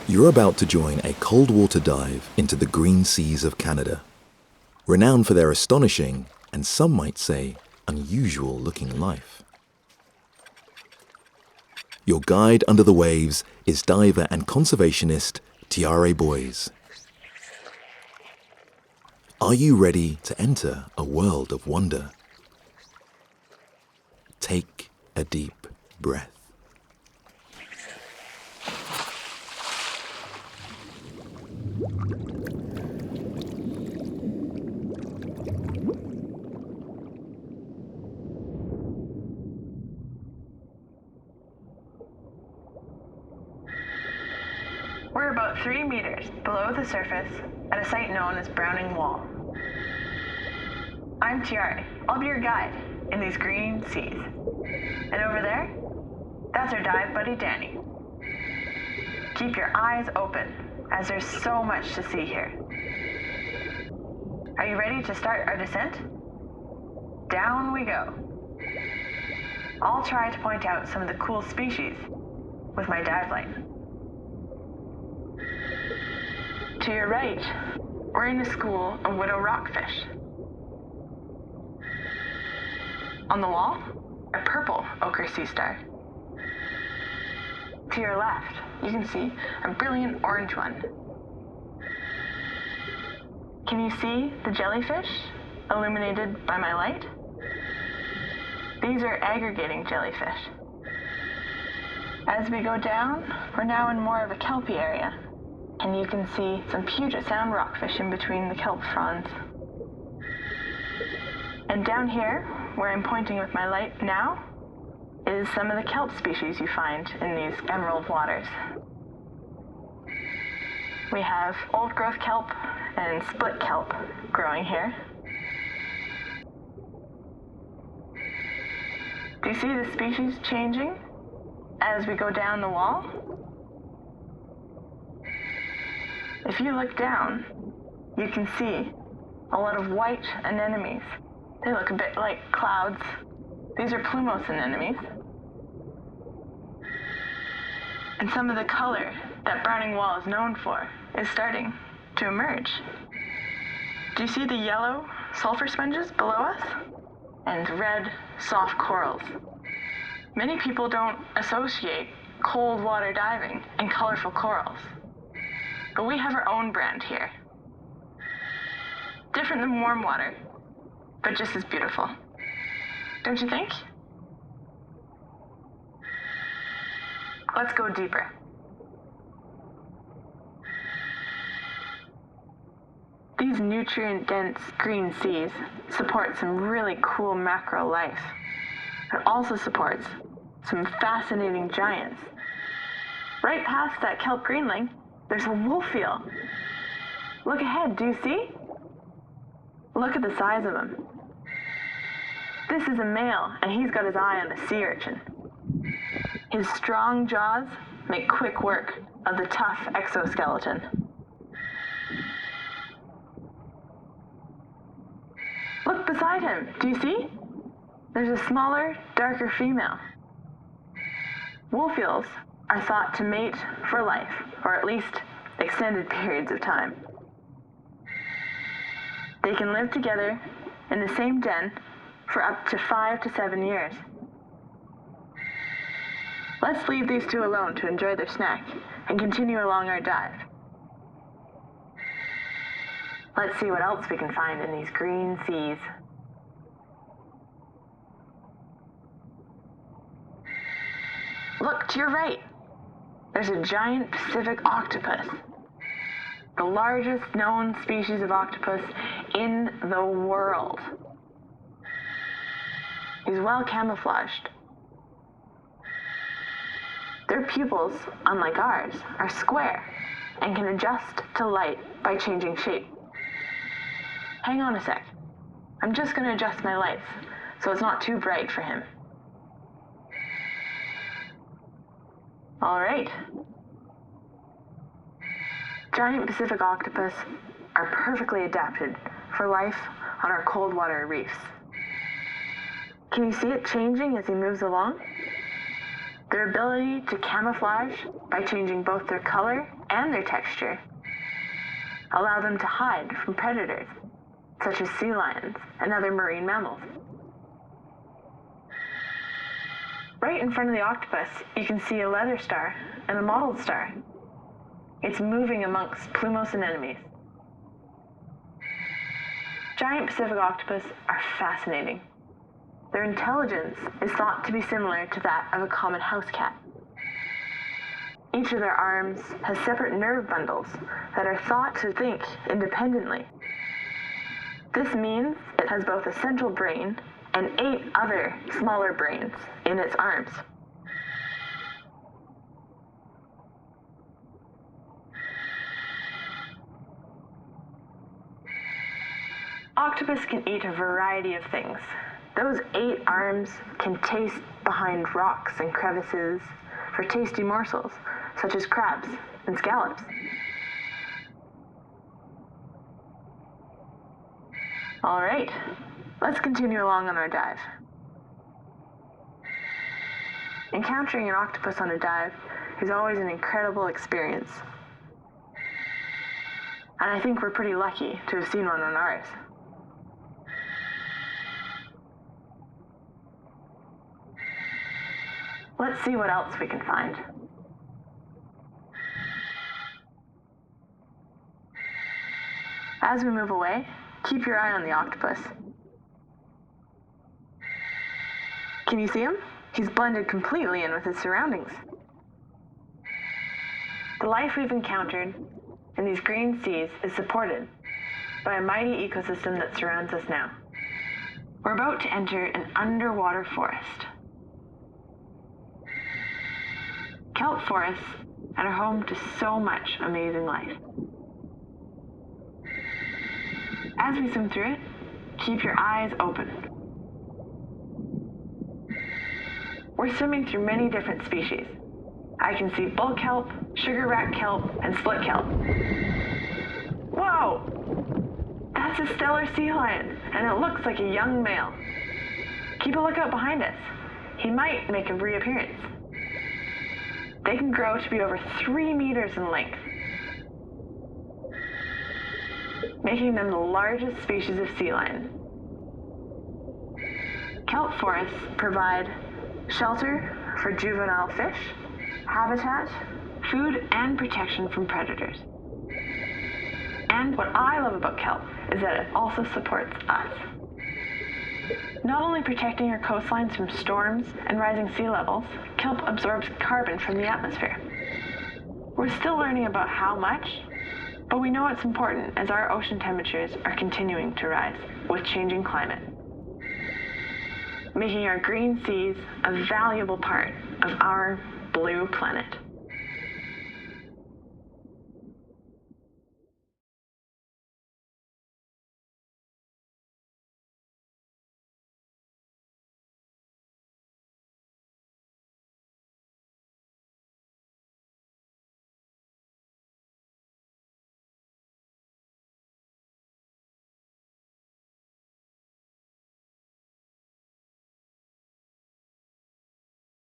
You're about to join a cold water dive into the green seas of Canada, renowned for their astonishing, and some might say, unusual looking life. Your guide under the waves is diver and conservationist Tiare Boyes. Are you ready to enter a world of wonder? Take a deep breath. We're about 3 meters below the surface at a site known as Browning Wall. I'm Tiare. I'll be your guide in these green seas. And over there, that's our dive buddy Danny. Keep your eyes open as there's so much to see here. Are you ready to start our descent? Down we go. I'll try to point out some of the cool species with my dive light. To your right, we're in a school of widow rockfish. On the wall, a purple ochre sea star. To your left, you can see a brilliant orange one. Can you see the jellyfish illuminated by my light? These are aggregating jellyfish. As we go down, we're now in more of a kelpy area, and you can see some Puget Sound rockfish in between the kelp fronds. And down here, where I'm pointing with my light now, is some of the kelp species you find in these emerald waters. We have old-growth kelp and split kelp growing here. Do you see the species changing as we go down the wall? If you look down, you can see a lot of white anemones. They look a bit like clouds. These are plumose anemones. And some of the color that Browning Wall is known for is starting to emerge. Do you see the yellow sulfur sponges below us? And red soft corals. Many people don't associate cold water diving and colorful corals. But we have our own brand here. Different than warm water, but just as beautiful. Don't you think? Let's go deeper. These nutrient-dense green seas support some really cool macro life. It also supports some fascinating giants. Right past that kelp greenling, there's a wolf eel. Look ahead, do you see? Look at the size of him. This is a male, and he's got his eye on a sea urchin. His strong jaws make quick work of the tough exoskeleton. Look beside him, do you see? There's a smaller, darker female. Wolf eels are thought to mate for life, or at least extended periods of time. They can live together in the same den for up to 5 to 7 years. Let's leave these two alone to enjoy their snack and continue along our dive. Let's see what else we can find in these green seas. Look to your right. There's a giant Pacific octopus, the largest known species of octopus in the world. He's well camouflaged. Their pupils, unlike ours, are square and can adjust to light by changing shape. Hang on a sec. I'm just going to adjust my lights so it's not too bright for him. All right. Giant Pacific octopus are perfectly adapted for life on our cold water reefs. Can you see it changing as he moves along? Their ability to camouflage by changing both their color and their texture allow them to hide from predators, such as sea lions and other marine mammals. Right in front of the octopus, you can see a leather star and a mottled star. It's moving amongst plumose anemones. Giant Pacific octopus are fascinating. Their intelligence is thought to be similar to that of a common house cat. Each of their arms has separate nerve bundles that are thought to think independently. This means it has both a central brain and 8 other smaller brains in its arms. Octopus can eat a variety of things. Those 8 arms can taste behind rocks and crevices for tasty morsels, such as crabs and scallops. All right, let's continue along on our dive. Encountering an octopus on a dive is always an incredible experience. And I think we're pretty lucky to have seen one on ours. Let's see what else we can find. As we move away, keep your eye on the octopus. Can you see him? He's blended completely in with his surroundings. The life we've encountered in these green seas is supported by a mighty ecosystem that surrounds us now. We're about to enter an underwater forest. Kelp forests are home to so much amazing life. As we swim through it, keep your eyes open. We're swimming through many different species. I can see bull kelp, sugar rat kelp, and split kelp. Whoa! That's a stellar sea lion, and it looks like a young male. Keep a lookout behind us. He might make a reappearance. They can grow to be over 3 meters in length, making them the largest species of sea lion. Kelp forests provide shelter for juvenile fish, habitat, food, and protection from predators. And what I love about kelp is that it also supports us. Not only protecting our coastlines from storms and rising sea levels, kelp absorbs carbon from the atmosphere. We're still learning about how much, but we know it's important as our ocean temperatures are continuing to rise with changing climate, making our green seas a valuable part of our blue planet.